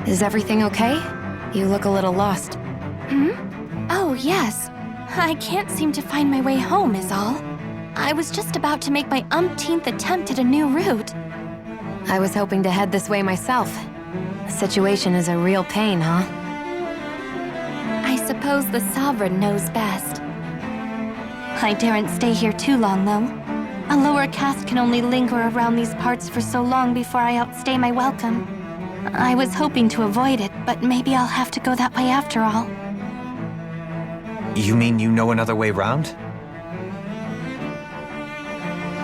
Is everything okay? You look a little lost. Hmm? Oh, yes. I can't seem to find my way home is all. I was just about to make my umpteenth attempt at a new route. I was hoping to head this way myself. The situation is a real pain, huh? I suppose the Sovereign knows best. I daren't stay here too long, though. A lower caste can only linger around these parts for so long before I outstay my welcome. I was hoping to avoid it, but maybe I'll have to go that way after all. You mean you know another way round?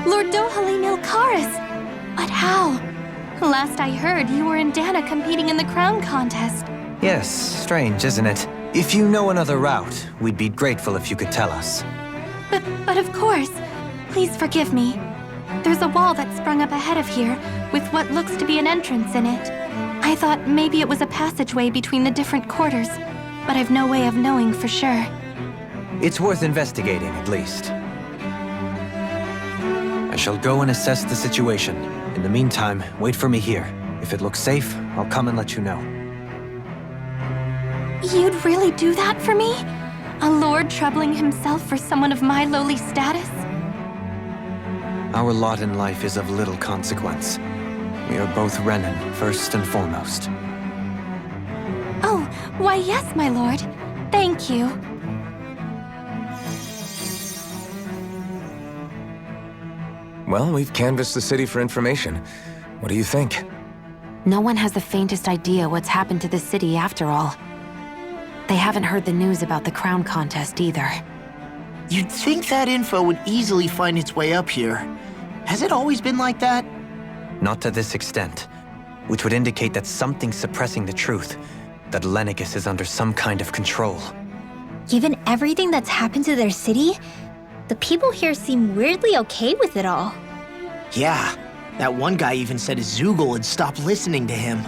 Lord Dohalim Ilkaris! But how? Last I heard, you were in Dana competing in the crown contest. Yes, strange, isn't it? If you know another route, we'd be grateful if you could tell us. But of course. Please forgive me. There's a wall that sprung up ahead of here, with what looks to be an entrance in it. I thought maybe it was a passageway between the different quarters, but I've no way of knowing for sure. It's worth investigating, at least. I shall go and assess the situation. In the meantime, wait for me here. If it looks safe, I'll come and let you know. You'd really do that for me? A lord troubling himself for someone of my lowly status? Our lot in life is of little consequence. We are both Renan, first and foremost. Oh, why yes, my lord. Thank you. Well, we've canvassed the city for information. What do you think? No one has the faintest idea what's happened to the city after all. They haven't heard the news about the crown contest either. You'd think that info would easily find its way up here. Has it always been like that? Not to this extent, which would indicate that something's suppressing the truth, that Lenegis is under some kind of control. Given everything that's happened to their city, the people here seem weirdly okay with it all. Yeah, that one guy even said Zoogle had stopped listening to him.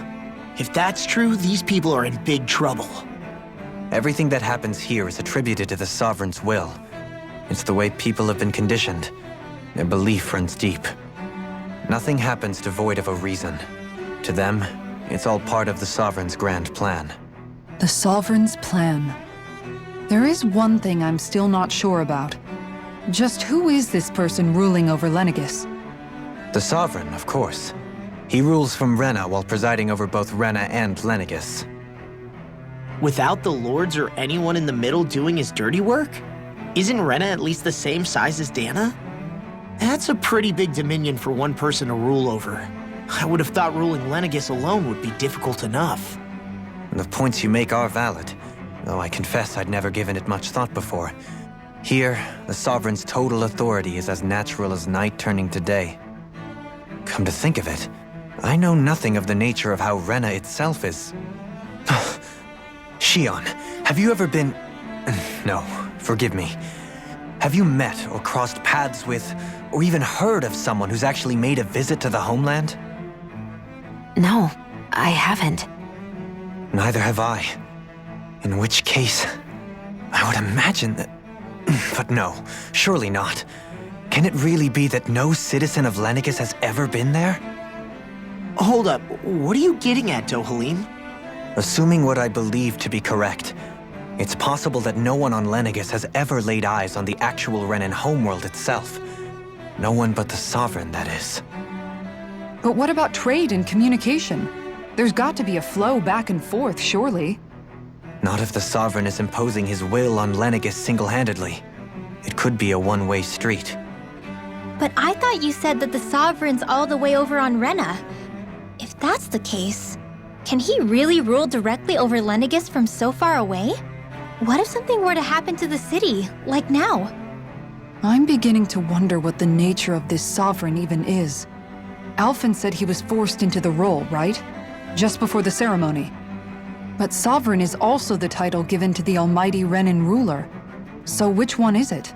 If that's true, these people are in big trouble. Everything that happens here is attributed to the Sovereign's will. It's the way people have been conditioned. Their belief runs deep. Nothing happens devoid of a reason. To them, it's all part of the Sovereign's grand plan. The Sovereign's plan. There is one thing I'm still not sure about. Just who is this person ruling over Lenegis? The Sovereign, of course. He rules from Rena while presiding over both Rena and Lenegis. Without the lords or anyone in the middle doing his dirty work? Isn't Rena at least the same size as Dana? That's a pretty big dominion for one person to rule over. I would have thought ruling Lenegis alone would be difficult enough. And the points you make are valid, though I confess I'd never given it much thought before. Here, the Sovereign's total authority is as natural as night turning to day. Come to think of it, I know nothing of the nature of how Rena itself is. Shion, have you ever been... No, forgive me. Have you met or crossed paths with, or even heard of someone who's actually made a visit to the homeland? No, I haven't. Neither have I. In which case, I would imagine that... But no, surely not. Can it really be that no citizen of Lenegis has ever been there? Hold up, what are you getting at, Dohalim? Assuming what I believe to be correct, it's possible that no one on Lenegis has ever laid eyes on the actual Renan homeworld itself. No one but the Sovereign, that is. But what about trade and communication? There's got to be a flow back and forth, surely. Not if the Sovereign is imposing his will on Lenegis single-handedly. It could be a one-way street. But I thought you said that the Sovereign's all the way over on Rena. If that's the case, can he really rule directly over Lenegis from so far away? What if something were to happen to the city, like now? I'm beginning to wonder what the nature of this Sovereign even is. Alphen said he was forced into the role, right? Just before the ceremony. But Sovereign is also the title given to the almighty Renan ruler. So which one is it?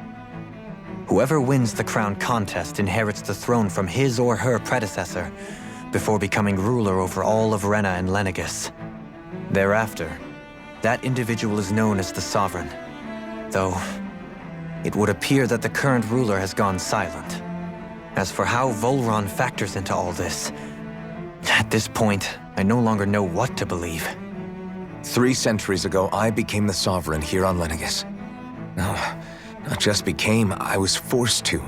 Whoever wins the crown contest inherits the throne from his or her predecessor, before becoming ruler over all of Rena and Lenegis. Thereafter, that individual is known as the Sovereign. Though, it would appear that the current ruler has gone silent. As for how Volron factors into all this, at this point, I no longer know what to believe. 3 centuries ago, I became the Sovereign here on Lenegis. No, not just became, I was forced to.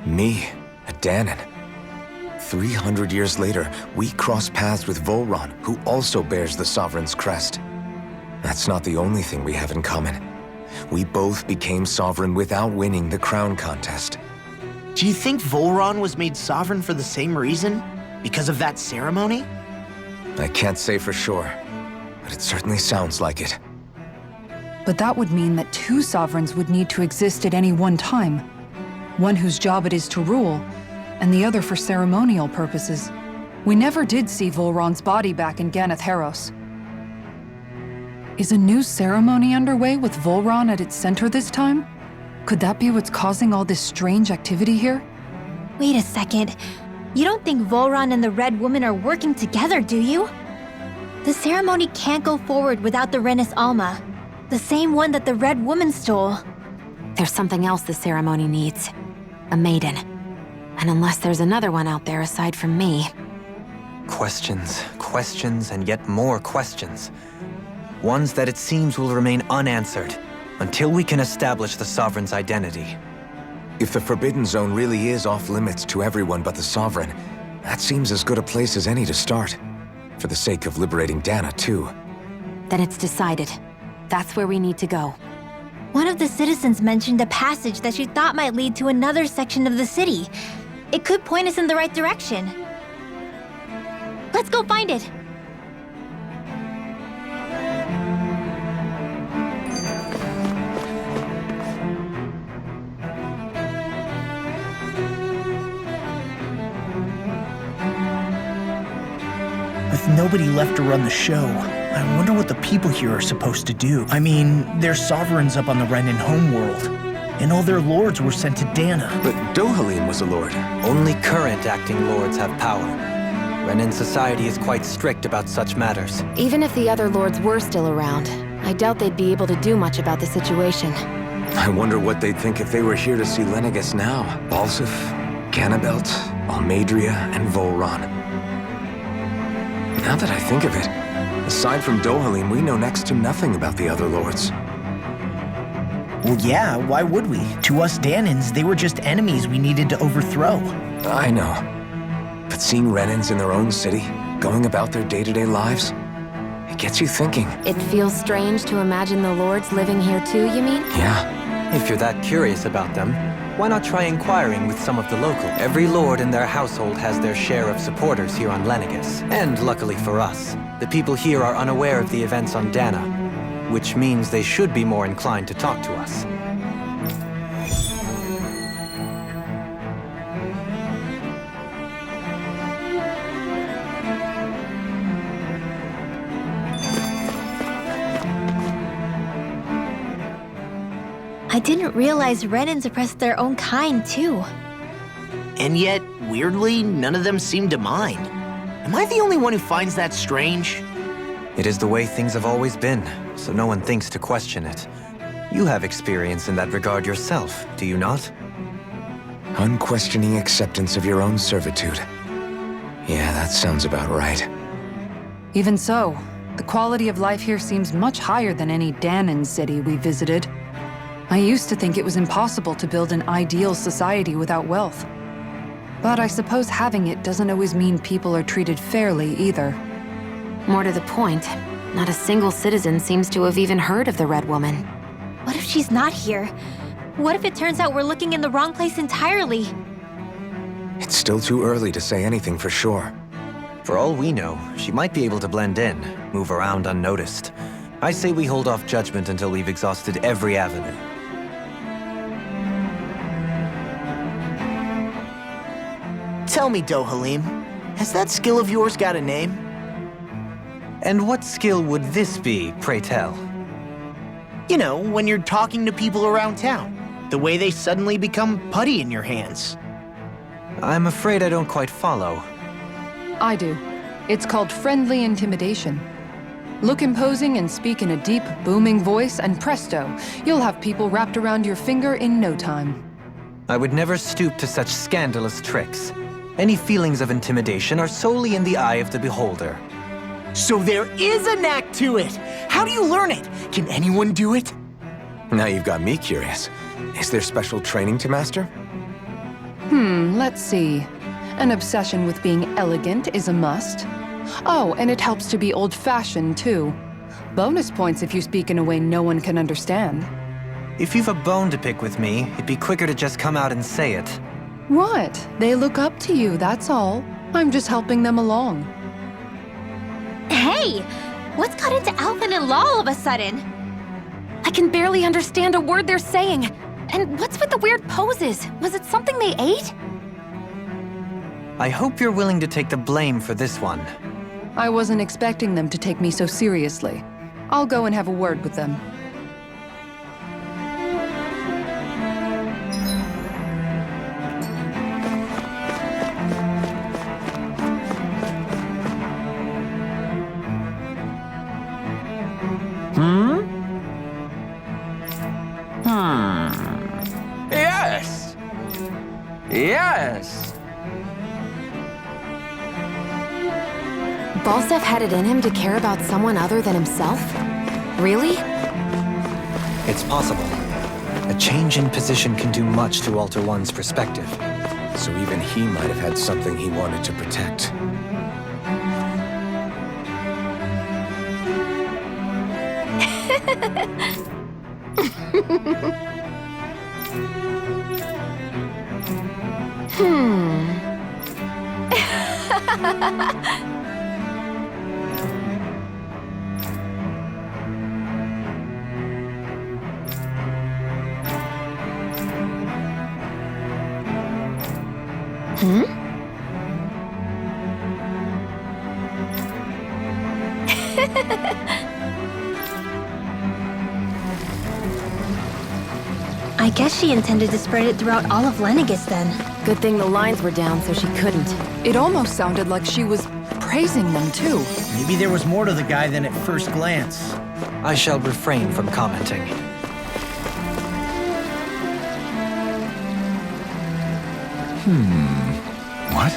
Me, a Danon. 300 years later, we cross paths with Volron, who also bears the Sovereign's crest. That's not the only thing we have in common. We both became Sovereign without winning the crown contest. Do you think Volron was made sovereign for the same reason? Because of that ceremony? I can't say for sure, but it certainly sounds like it. But that would mean that 2 sovereigns would need to exist at any one time. One whose job it is to rule, and the other for ceremonial purposes. We never did see Volron's body back in Ganath Haros. Is a new ceremony underway with Volron at its center this time? Could that be what's causing all this strange activity here? Wait a second. You don't think Volron and the Red Woman are working together, do you? The ceremony can't go forward without the Renis Alma, the same one that the Red Woman stole. There's something else the ceremony needs. A maiden. And unless there's another one out there aside from me... Questions, questions, and yet more questions. Ones that it seems will remain unanswered until we can establish the Sovereign's identity. If the Forbidden Zone really is off-limits to everyone but the Sovereign, that seems as good a place as any to start. For the sake of liberating Dana, too. Then it's decided. That's where we need to go. One of the citizens mentioned a passage that she thought might lead to another section of the city. It could point us in the right direction. Let's go find it! With nobody left to run the show, I wonder what the people here are supposed to do. I mean, there's sovereigns up on the Renan homeworld, and all their lords were sent to Dana. But Dohalim was a lord. Only current acting lords have power. Renan society is quite strict about such matters. Even if the other lords were still around, I doubt they'd be able to do much about the situation. I wonder what they'd think if they were here to see Lenegis now. Balsif, Ganabelt, Almadria, and Volron. Now that I think of it, aside from Dohalim, we know next to nothing about the other lords. Well, yeah, why would we? To us Danans, they were just enemies we needed to overthrow. I know. But seeing Renans in their own city, going about their day-to-day lives, it gets you thinking. It feels strange to imagine the lords living here too, you mean? Yeah. If you're that curious about them, why not try inquiring with some of the local? Every lord in their household has their share of supporters here on Lenegis. And luckily for us, the people here are unaware of the events on Dana, which means they should be more inclined to talk to us. I didn't realize Renans oppressed their own kind, too. And yet, weirdly, none of them seem to mind. Am I the only one who finds that strange? It is the way things have always been, so no one thinks to question it. You have experience in that regard yourself, do you not? Unquestioning acceptance of your own servitude. Yeah, that sounds about right. Even so, the quality of life here seems much higher than any Danon city we visited. I used to think it was impossible to build an ideal society without wealth. But I suppose having it doesn't always mean people are treated fairly either. More to the point, not a single citizen seems to have even heard of the Red Woman. What if she's not here? What if it turns out we're looking in the wrong place entirely? It's still too early to say anything for sure. For all we know, she might be able to blend in, move around unnoticed. I say we hold off judgment until we've exhausted every avenue. Tell me, Dohalim, has that skill of yours got a name? And what skill would this be, pray tell? You know, when you're talking to people around town, the way they suddenly become putty in your hands. I'm afraid I don't quite follow. I do. It's called friendly intimidation. Look imposing and speak in a deep, booming voice, and presto, you'll have people wrapped around your finger in no time. I would never stoop to such scandalous tricks. Any feelings of intimidation are solely in the eye of the beholder. So there is a knack to it! How do you learn it? Can anyone do it? Now you've got me curious. Is there special training to master? Let's see. An obsession with being elegant is a must. Oh, and it helps to be old-fashioned, too. Bonus points if you speak in a way no one can understand. If you've a bone to pick with me, it'd be quicker to just come out and say it. What? They look up to you, that's all. I'm just helping them along. Hey! What's got into Alvin and Law all of a sudden? I can barely understand a word they're saying. And what's with the weird poses? Was it something they ate? I hope you're willing to take the blame for this one. I wasn't expecting them to take me so seriously. I'll go and have a word with them. Yes! Yes! Balsef had it in him to care about someone other than himself? Really? It's possible. A change in position can do much to alter one's perspective. So even he might have had something he wanted to protect. I guess she intended to spread it throughout all of Lenegis then. Good thing the lines were down so she couldn't. It almost sounded like she was praising them, too. Maybe there was more to the guy than at first glance. I shall refrain from commenting. What?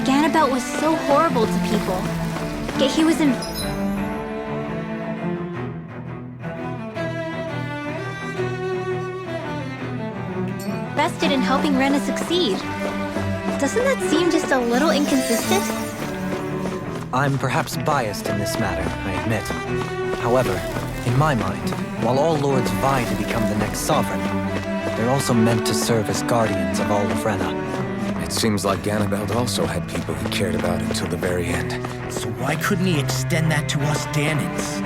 Ganabelt was so horrible to people. Yet he was invested in helping Rena succeed. Doesn't that seem just a little inconsistent? I'm perhaps biased in this matter, I admit. However, in my mind, while all lords vie to become the next sovereign, they're also meant to serve as guardians of all of Rena. It seems like Ganabelt also had people he cared about until the very end. So why couldn't he extend that to us Danans?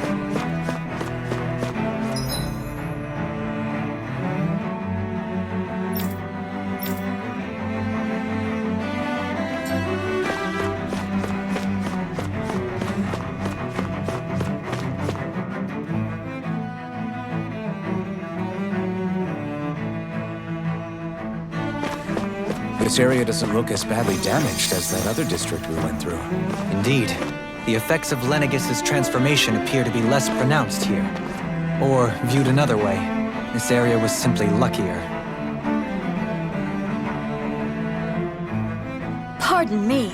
This area doesn't look as badly damaged as that other district we went through. Indeed, the effects of Lenegis's transformation appear to be less pronounced here. Or, viewed another way, this area was simply luckier. Pardon me.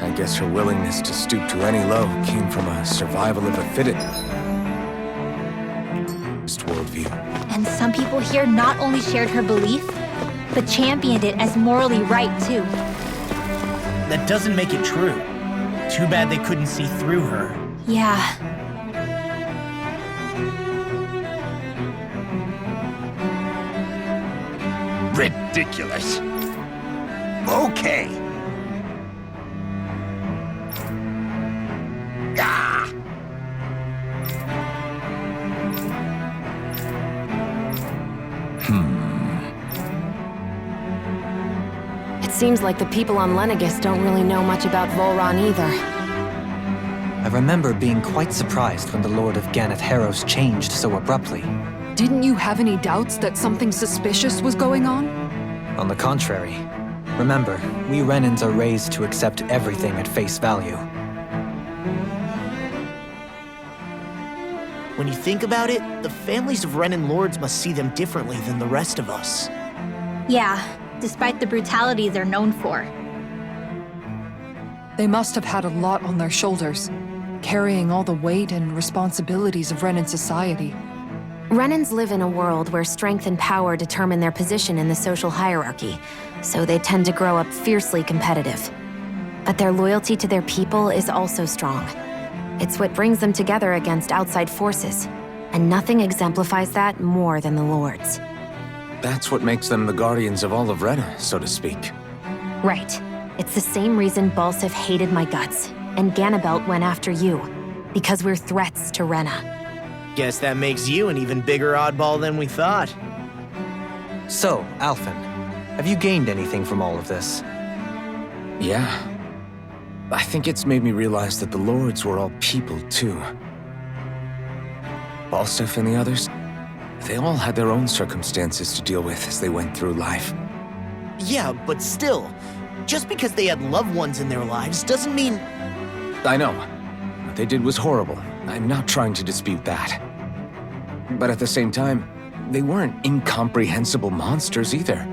I guess her willingness to stoop to any low came from a survival of the fittest worldview. And some people here not only shared her belief, but championed it as morally right too. That doesn't make it true. Too bad they couldn't see through her. Yeah. Ridiculous. Okay. Ah! It seems like the people on Lenegis don't really know much about Volron either. I remember being quite surprised when the Lord of Ganath Harros changed so abruptly. Didn't you have any doubts that something suspicious was going on? On the contrary. Remember, we Renans are raised to accept everything at face value. When you think about it, the families of Renan lords must see them differently than the rest of us. Yeah, despite the brutality they're known for. They must have had a lot on their shoulders, carrying all the weight and responsibilities of Renan society. Renans live in a world where strength and power determine their position in the social hierarchy, so they tend to grow up fiercely competitive. But their loyalty to their people is also strong. It's what brings them together against outside forces, and nothing exemplifies that more than the Lords. That's what makes them the guardians of all of Rena, so to speak. Right. It's the same reason Balsif hated my guts, and Ganabelt went after you, because we're threats to Rena. Guess that makes you an even bigger oddball than we thought. So, Alphen, have you gained anything from all of this? Yeah. I think it's made me realize that the Lords were all people, too. Balsif and the others, they all had their own circumstances to deal with as they went through life. Yeah, but still, just because they had loved ones in their lives doesn't mean... I know. What they did was horrible. I'm not trying to dispute that. But at the same time, they weren't incomprehensible monsters either.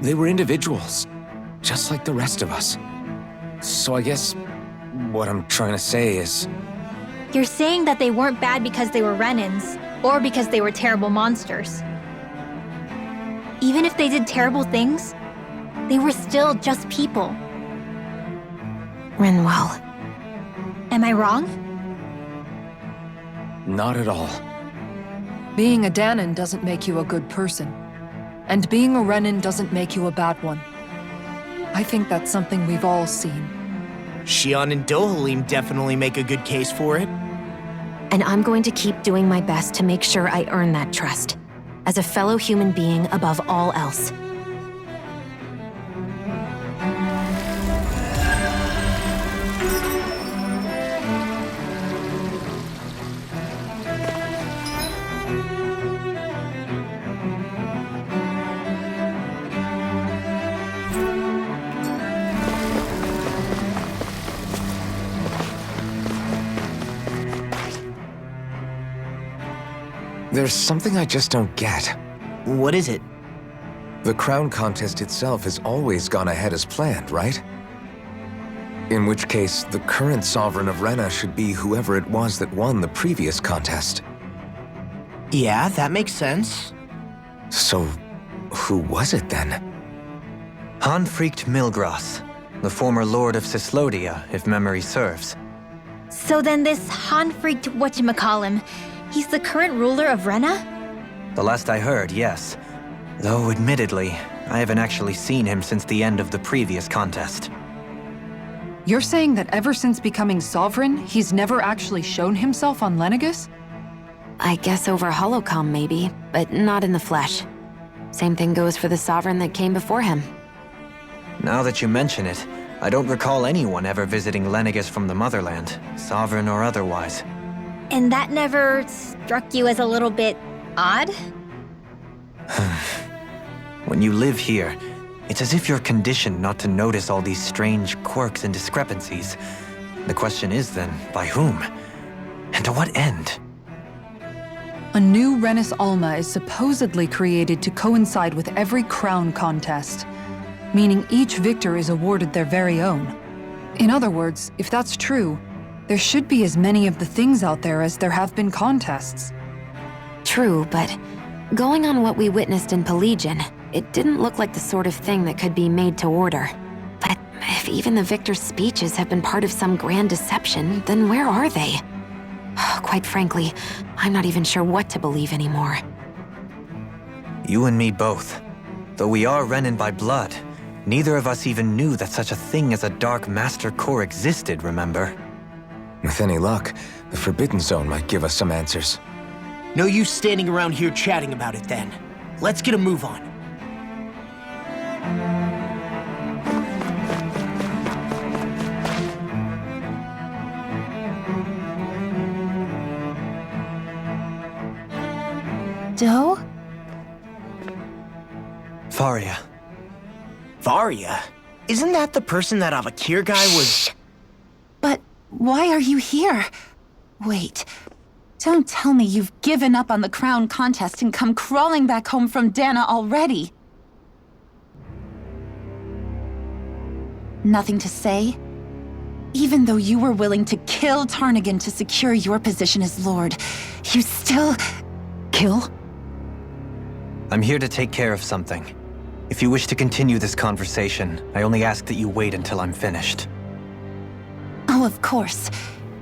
They were individuals, just like the rest of us. So I guess what I'm trying to say is... You're saying that they weren't bad because they were Renans, or because they were terrible monsters. Even if they did terrible things, they were still just people. Rinwell. Am I wrong? Not at all. Being a Danon doesn't make you a good person. And being a Renan doesn't make you a bad one. I think that's something we've all seen. Xion and Dohalim definitely make a good case for it. And I'm going to keep doing my best to make sure I earn that trust, as a fellow human being above all else. There's something I just don't get. What is it? The crown contest itself has always gone ahead as planned, right? In which case, the current sovereign of Rena should be whoever it was that won the previous contest. Yeah, that makes sense. So, who was it then? Hanfried Milgras, the former Lord of Cislodia, if memory serves. So then this Hanfried whatchamacallem, he's the current ruler of Rena? The last I heard, yes. Though, admittedly, I haven't actually seen him since the end of the previous contest. You're saying that ever since becoming sovereign, he's never actually shown himself on Lenegis? I guess over holocom maybe, but not in the flesh. Same thing goes for the sovereign that came before him. Now that you mention it, I don't recall anyone ever visiting Lenegis from the motherland, sovereign or otherwise. And that never struck you as a little bit odd? When you live here, it's as if you're conditioned not to notice all these strange quirks and discrepancies. The question is then, by whom? And to what end? A new Renis Alma is supposedly created to coincide with every crown contest, meaning each victor is awarded their very own. In other words, if that's true, there should be as many of the things out there as there have been contests. True, but going on what we witnessed in Pelagian, it didn't look like the sort of thing that could be made to order. But if even the victor's speeches have been part of some grand deception, then where are they? Quite frankly, I'm not even sure what to believe anymore. You and me both. Though we are Renan by blood, neither of us even knew that such a thing as a Dark Master Core existed, remember? With any luck, the Forbidden Zone might give us some answers. No use standing around here chatting about it then. Let's get a move on. Doe? Faria. Varia? Isn't that the person that Avakir guy was... But why are you here? Wait, don't tell me you've given up on the crown contest and come crawling back home from Dana already. Nothing to say? Even though you were willing to kill Tarnigan to secure your position as Lord, you still... Kill? I'm here to take care of something. If you wish to continue this conversation, I only ask that you wait until I'm finished. Oh, of course.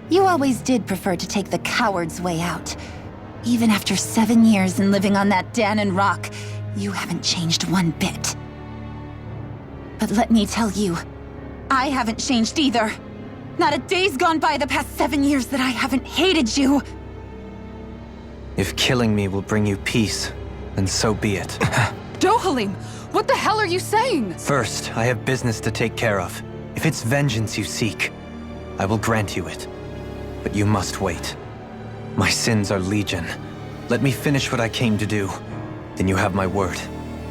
You always did prefer to take the coward's way out. Even after 7 years and living on that Danon rock, you haven't changed one bit. But let me tell you, I haven't changed either. Not a day's gone by the past 7 years that I haven't hated you. If killing me will bring you peace, then so be it. Dohalim, what the hell are you saying? First, I have business to take care of. If it's vengeance you seek, I will grant you it. But you must wait. My sins are legion. Let me finish what I came to do. Then you have my word.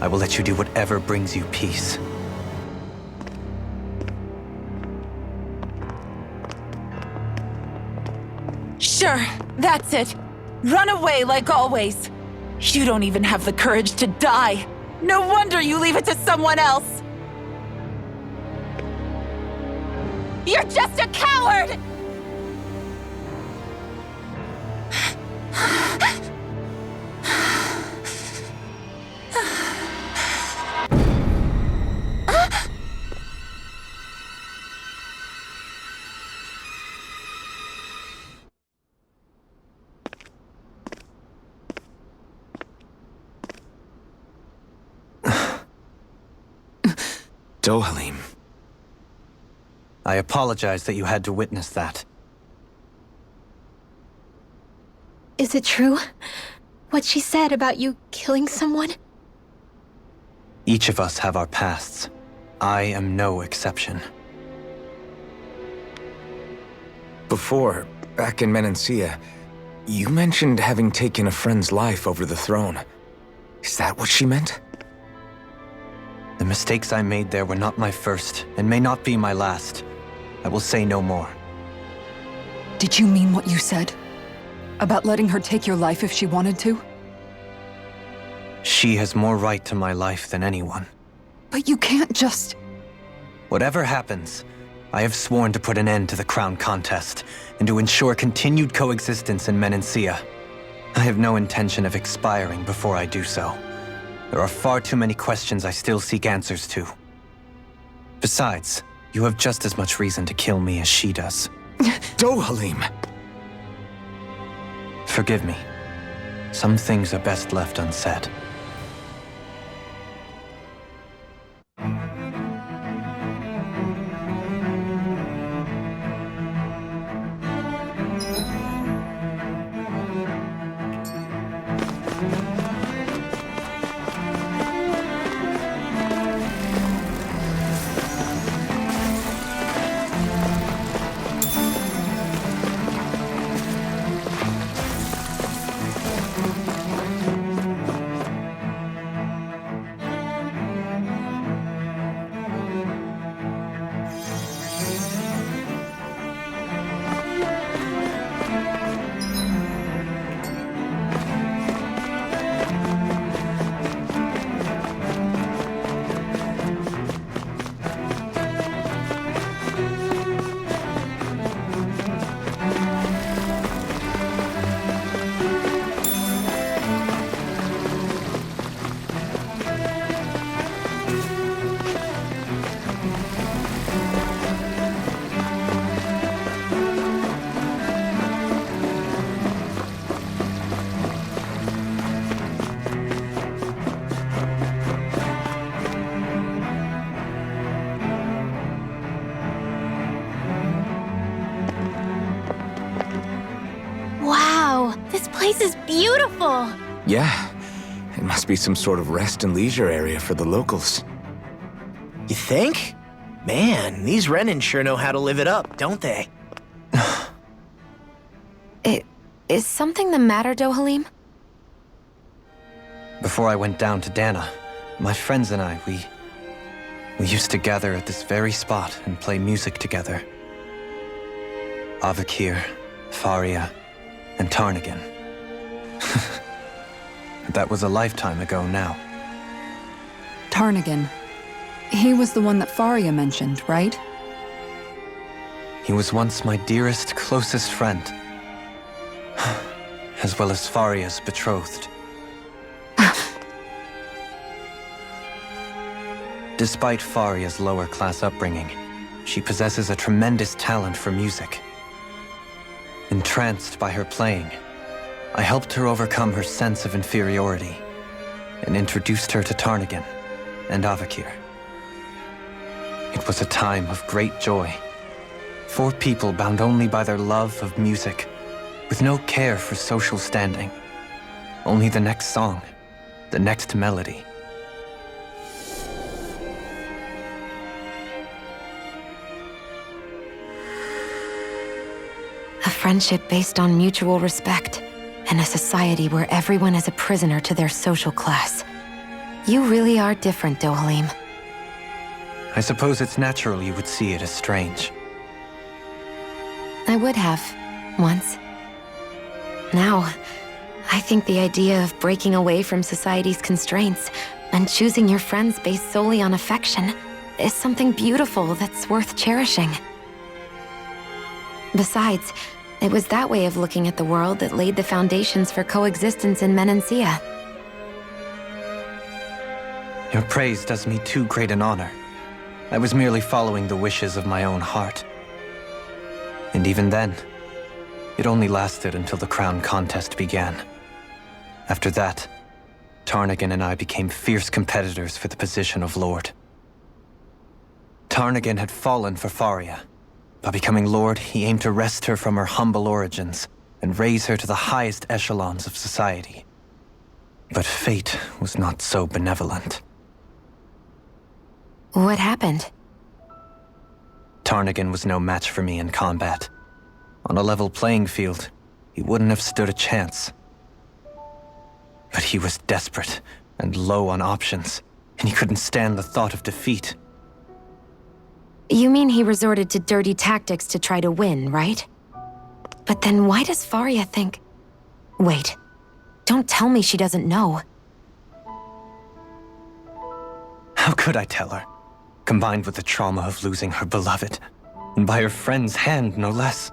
I will let you do whatever brings you peace. Sure, that's it. Run away like always. You don't even have the courage to die. No wonder you leave it to someone else. You're just a coward! Dohalim. I apologize that you had to witness that. Is it true? What she said about you killing someone? Each of us have our pasts. I am no exception. Before, back in Menancia, you mentioned having taken a friend's life over the throne. Is that what she meant? The mistakes I made there were not my first, and may not be my last. I will say no more. Did you mean what you said? About letting her take your life if she wanted to? She has more right to my life than anyone. But you can't just... Whatever happens, I have sworn to put an end to the crown contest, and to ensure continued coexistence in Menancia. I have no intention of expiring before I do so. There are far too many questions I still seek answers to. Besides, you have just as much reason to kill me as she does. Dohalim! Forgive me. Some things are best left unsaid. Wow, this place is beautiful! Yeah, it must be some sort of rest and leisure area for the locals. You think? Man, these Renan sure know how to live it up, don't they? Is something the matter, Dohalim? Before I went down to Dana, my friends and I, we used to gather at this very spot and play music together. Avakir, Faria, and Tarnagan. That was a lifetime ago now. Tarnagan. He was the one that Faria mentioned, right? He was once my dearest, closest friend. As well as Faria's betrothed. Despite Faria's lower-class upbringing, she possesses a tremendous talent for music. Entranced by her playing, I helped her overcome her sense of inferiority and introduced her to Tarnagan and Avakir. It was a time of great joy. 4 people bound only by their love of music, with no care for social standing. Only the next song, the next melody. A friendship based on mutual respect, and a society where everyone is a prisoner to their social class. You really are different, Dohalim. I suppose it's natural you would see it as strange. I would have, once. Now, I think the idea of breaking away from society's constraints and choosing your friends based solely on affection is something beautiful that's worth cherishing. Besides, it was that way of looking at the world that laid the foundations for coexistence in Menancia. Your praise does me too great an honor. I was merely following the wishes of my own heart. And even then, it only lasted until the crown contest began. After that, Tarnagan and I became fierce competitors for the position of Lord. Tarnagan had fallen for Faria. By becoming Lord, he aimed to wrest her from her humble origins and raise her to the highest echelons of society. But fate was not so benevolent. What happened? Tarnagan was no match for me in combat. On a level playing field, he wouldn't have stood a chance. But he was desperate and low on options, and he couldn't stand the thought of defeat. You mean he resorted to dirty tactics to try to win, right? But then why does Faria think... Wait, don't tell me she doesn't know. How could I tell her? Combined with the trauma of losing her beloved, and by her friend's hand, no less.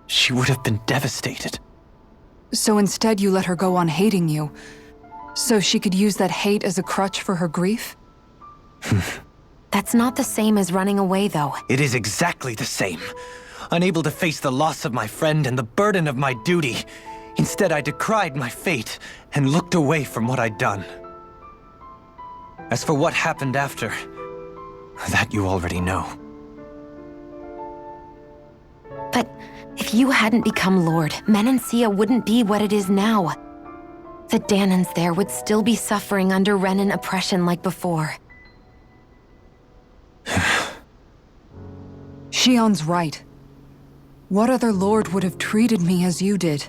She would have been devastated. So instead you let her go on hating you, so she could use that hate as a crutch for her grief? That's not the same as running away, though. It is exactly the same. Unable to face the loss of my friend and the burden of my duty. Instead, I decried my fate and looked away from what I'd done. As for what happened after, that you already know. But if you hadn't become Lord, Menancia wouldn't be what it is now. The Danans there would still be suffering under Renan oppression like before. Shion's right. What other lord would have treated me as you did?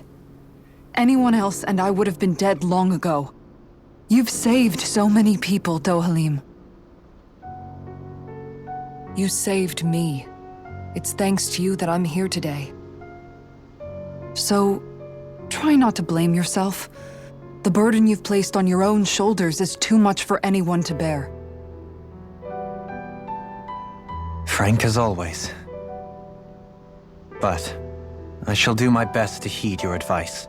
Anyone else and I would have been dead long ago. You've saved so many people, Dohalim. You saved me. It's thanks to you that I'm here today. So, try not to blame yourself. The burden you've placed on your own shoulders is too much for anyone to bear. Frank as always. But I shall do my best to heed your advice.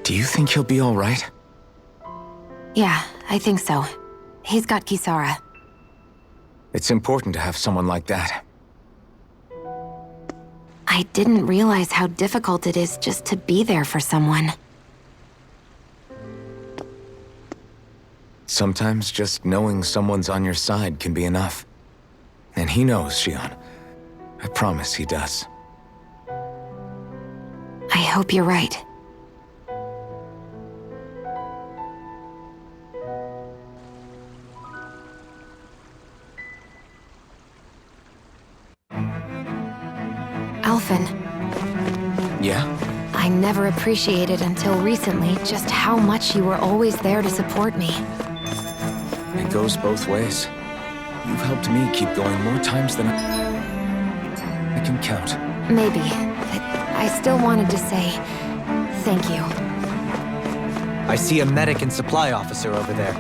Do you think he'll be all right? Yeah, I think so. He's got Kisara. It's important to have someone like that. I didn't realize how difficult it is just to be there for someone. Sometimes just knowing someone's on your side can be enough. And he knows, Shion. I promise he does. I hope you're right. Alphen, Yeah? I never appreciated until recently just how much you were always there to support me. It goes both ways. You've helped me keep going more times than I can count. Maybe, but I still wanted to say thank you. I see a medic and supply officer over there.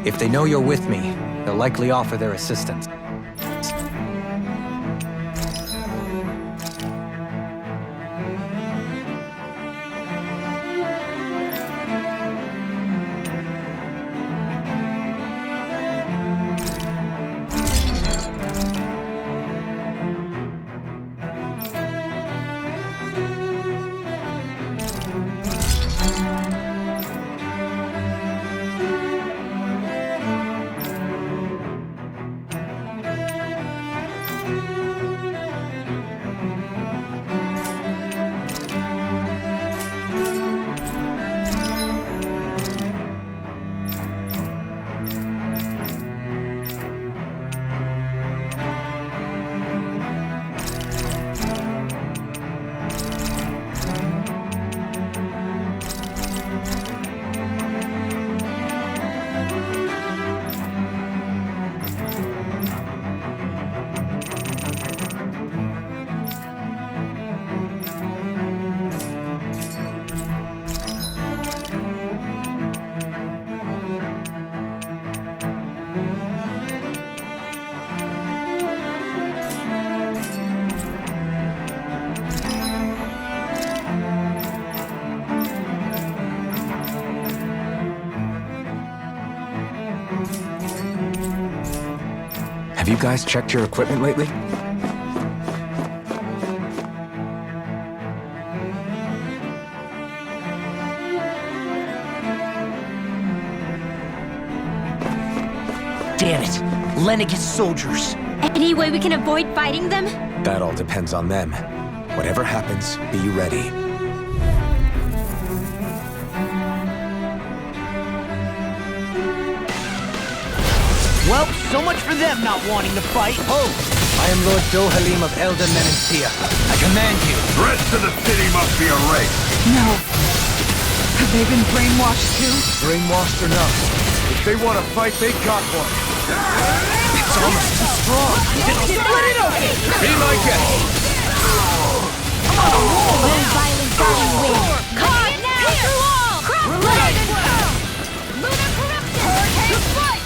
If they know you're with me, they'll likely offer their assistance. Have you guys checked your equipment lately? Damn it! Lenegis soldiers! Any way we can avoid fighting them? That all depends on them. Whatever happens, be ready. Well, so much for them not wanting to fight. Oh! I am Lord Dohalim of Elda Menencia. I command you. The rest of the city must be erased. No. Have they been brainwashed too? Brainwashed or not, If they want to fight, they got one. it's almost too strong. Be my guest. Violent falling wind. Caught now! Through all! Lunar corruption! Hurricane strike!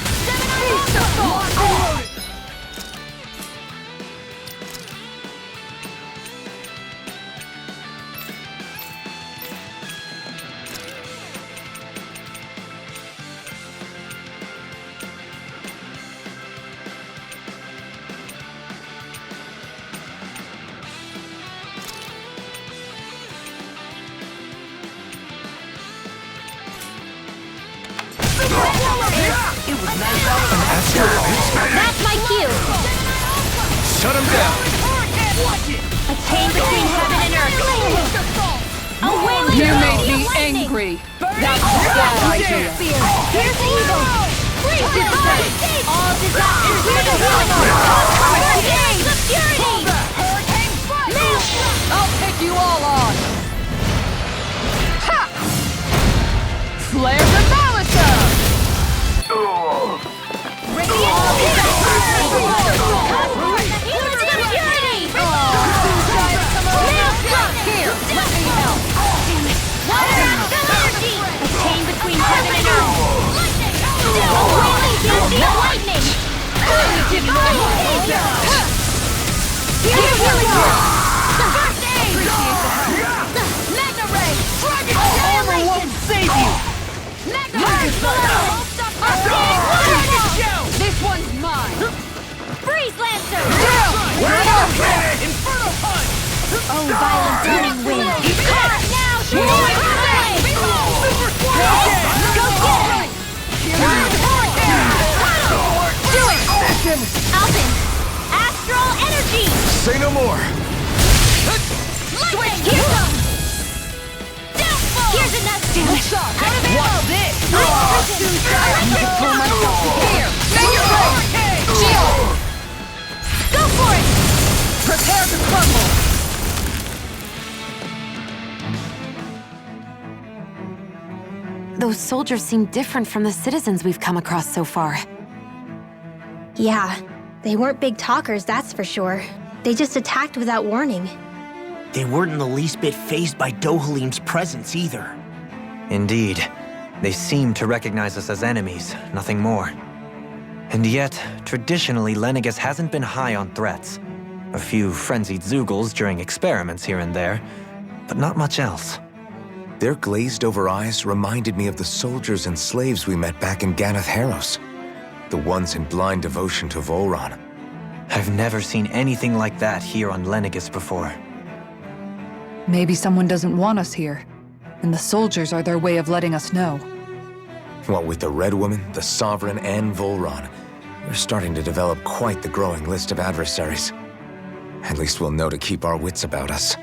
That's my cue! Shut him down. A chain between heaven and earth! A wailing You made sea me of lightning! angry. That's a bad idea. Here's evil! Freeze your sight! All disasters with a healing! Gaze of purity! Hurricane strike! I'll take you all on. Ha! Flare the Malisa! This one's mine! Freeze Lancer! Inferno punch! Oh, violent turning wind! Caught now! Super Go get it! Do it! Alvin! Astral energy! Say no more! Lightning! Here's some! Downfall! Here's another! Out of ammo! What's this? Pull myself here! Make it rain! Shield! Go for it! Prepare to crumble! those soldiers seem different from the citizens we've come across so far. Yeah, they weren't big talkers, that's for sure. They just attacked without warning. They weren't in the least bit fazed by Dohalim's presence either. Indeed. They seem to recognize us as enemies, nothing more. And yet, traditionally, Lenegis hasn't been high on threats. A few frenzied Zeugles during experiments here and there, but not much else. Their glazed-over eyes reminded me of the soldiers and slaves we met back in Ganath Haros. The ones in blind devotion to Volron. I've never seen anything like that here on Lenegis before. Maybe someone doesn't want us here, and the soldiers are their way of letting us know. What with the Red Woman, the Sovereign, and Volron, we're starting to develop quite the growing list of adversaries. At least we'll know to keep our wits about us.